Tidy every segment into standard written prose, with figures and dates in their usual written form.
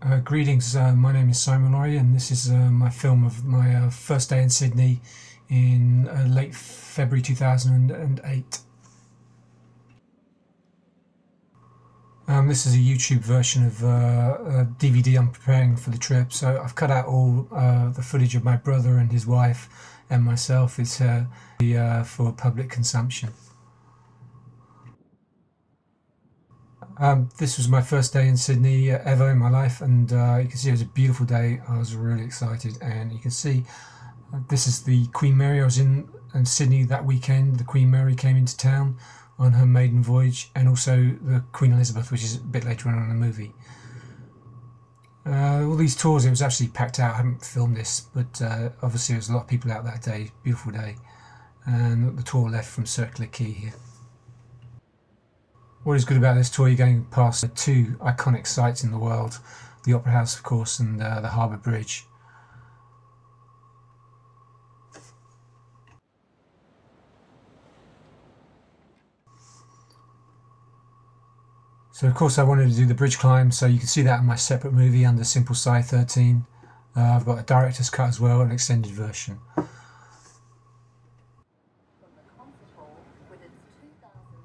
Greetings, my name is Simon Laurie, and this is my film of my first day in Sydney in late February 2008. This is a YouTube version of a DVD I'm preparing for the trip, so I've cut out all the footage of my brother and his wife and myself. It's for public consumption. This was my first day in Sydney ever in my life, and you can see it was a beautiful day. I was really excited, and you can see this is the Queen Mary. I was in Sydney that weekend. The Queen Mary came into town on her maiden voyage, and also the Queen Elizabeth, which is a bit later on in the movie. All these tours, it was actually packed out. I haven't filmed this, but obviously there was a lot of people out that day. Beautiful day, and the tour left from Circular Quay here. What is good about this tour, you're going past two iconic sites in the world, the Opera House of course, and the Harbour Bridge. So of course I wanted to do the bridge climb, so you can see that in my separate movie under Simple Sci 13. I've got a director's cut as well, an extended version.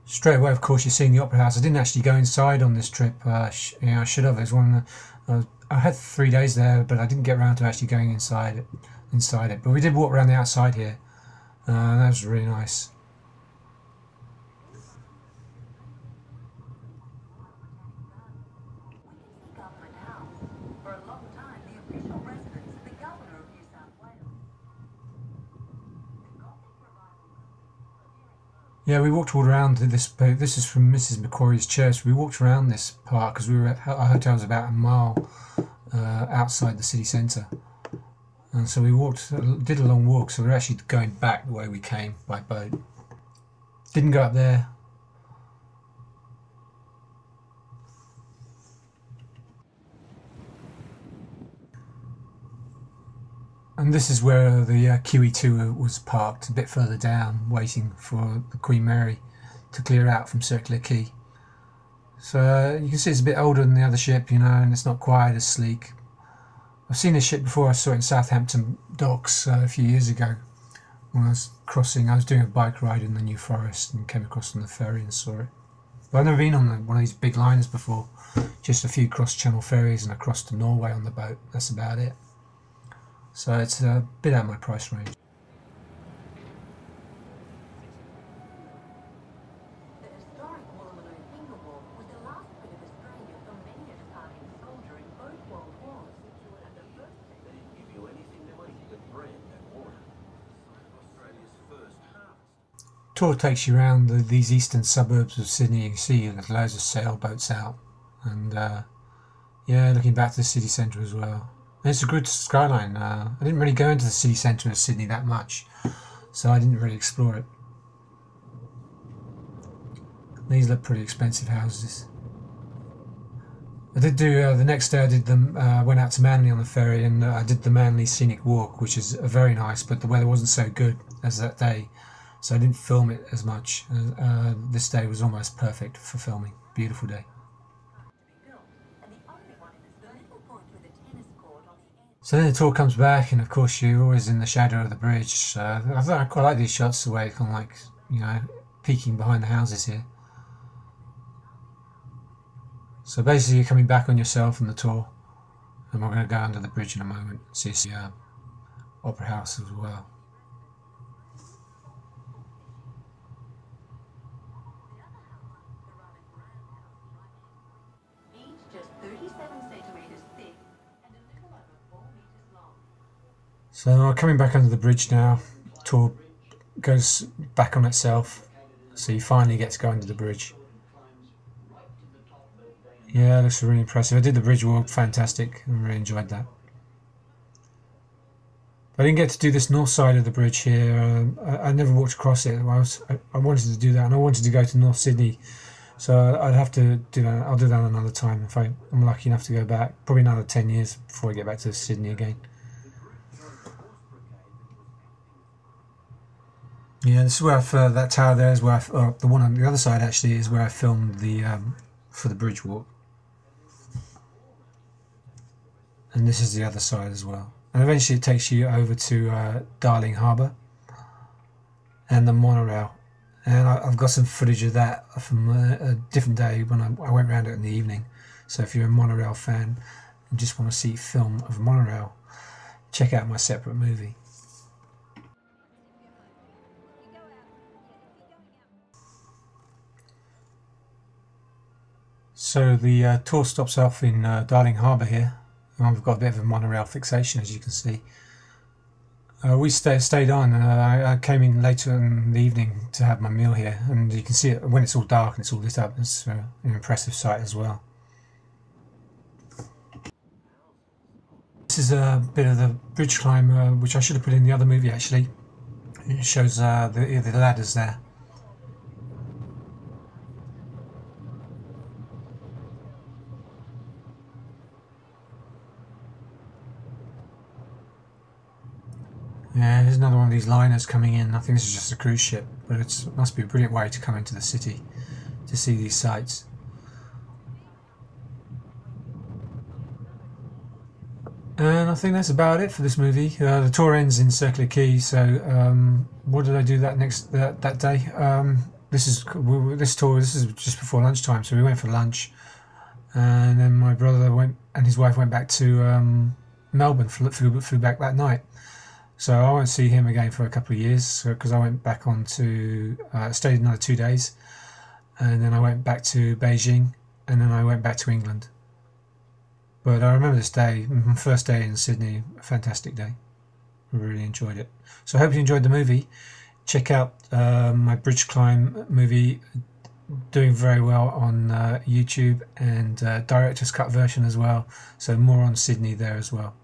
Straight away, of course, you're seeing the Opera House. I didn't actually go inside on this trip. I should have. It was I had 3 days there, but I didn't get around to actually going inside it. But we did walk around the outside here. That was really nice. Yeah, we walked all around this. This is from Mrs. McQuarrie's church. We walked around this park because we were at our hotel was about a mile outside the city centre, and so we did a long walk. So we're actually going back the way we came by boat. Didn't go up there. And this is where the QE2 was parked, a bit further down, waiting for the Queen Mary to clear out from Circular Quay. So you can see it's a bit older than the other ship, you know, and it's not quite as sleek. I've seen this ship before. I saw it in Southampton docks a few years ago when I was doing a bike ride in the New Forest and came across on the ferry and saw it. But I've never been on one of these big liners before, just a few cross-channel ferries and across to Norway on the boat. That's about it. So it's a bit out of my price range. Tour takes you around these eastern suburbs of Sydney. You can see there's loads of sailboats out, and yeah, looking back to the city centre as well. It's a good skyline. I didn't really go into the city centre of Sydney that much, so I didn't really explore it. These look pretty expensive houses. I did do, the next day I did went out to Manly on the ferry, and I did the Manly Scenic Walk, which is very nice, but the weather wasn't so good as that day, so I didn't film it as much. This day was almost perfect for filming. Beautiful day. So then the tour comes back, and of course you're always in the shadow of the bridge. I thought I quite like these shots, the way kind of like, you know, peeking behind the houses here. So basically you're coming back on yourself on the tour, and we're going to go under the bridge in a moment and see the Opera House as well. So coming back under the bridge now, tour goes back on itself, so you finally get to go under the bridge. Yeah, it looks really impressive. I did the bridge walk, fantastic, I really enjoyed that. I didn't get to do this north side of the bridge here. I never walked across it. I wanted to do that, and I wanted to go to North Sydney, so I'd have to do that. I'll do that another time if I'm lucky enough to go back. Probably another 10 years before I get back to Sydney again. Yeah, this is where that tower there is where the one on the other side actually is where I filmed the for the bridge walk. and this is the other side as well. And eventually it takes you over to Darling Harbour and the monorail. And I've got some footage of that from a different day when I went around it in the evening. So if you're a monorail fan and just want to see film of monorail, check out my separate movie. So the tour stops off in Darling Harbour here. I've got a bit of a monorail fixation, as you can see. We stayed on, and I came in later in the evening to have my meal here, and you can see it when it's all dark and it's all lit up. It's an impressive sight as well. This is a bit of the bridge climb, which I should have put in the other movie actually. It shows the ladders there. Yeah, there's another one of these liners coming in. I think this is just a cruise ship, but it must be a brilliant way to come into the city to see these sights. And I think that's about it for this movie. The tour ends in Circular Quay, so what did I do that day? This tour is just before lunchtime, so we went for lunch, and then my brother went and his wife went back to Melbourne, flew back that night. So I won't see him again for a couple of years, because I went back on to stayed another 2 days, and then I went back to Beijing, and then I went back to England. But I remember this day, my first day in Sydney, a fantastic day. I really enjoyed it. So I hope you enjoyed the movie. Check out my bridge climb movie, doing very well on YouTube, and director's cut version as well. So more on Sydney there as well.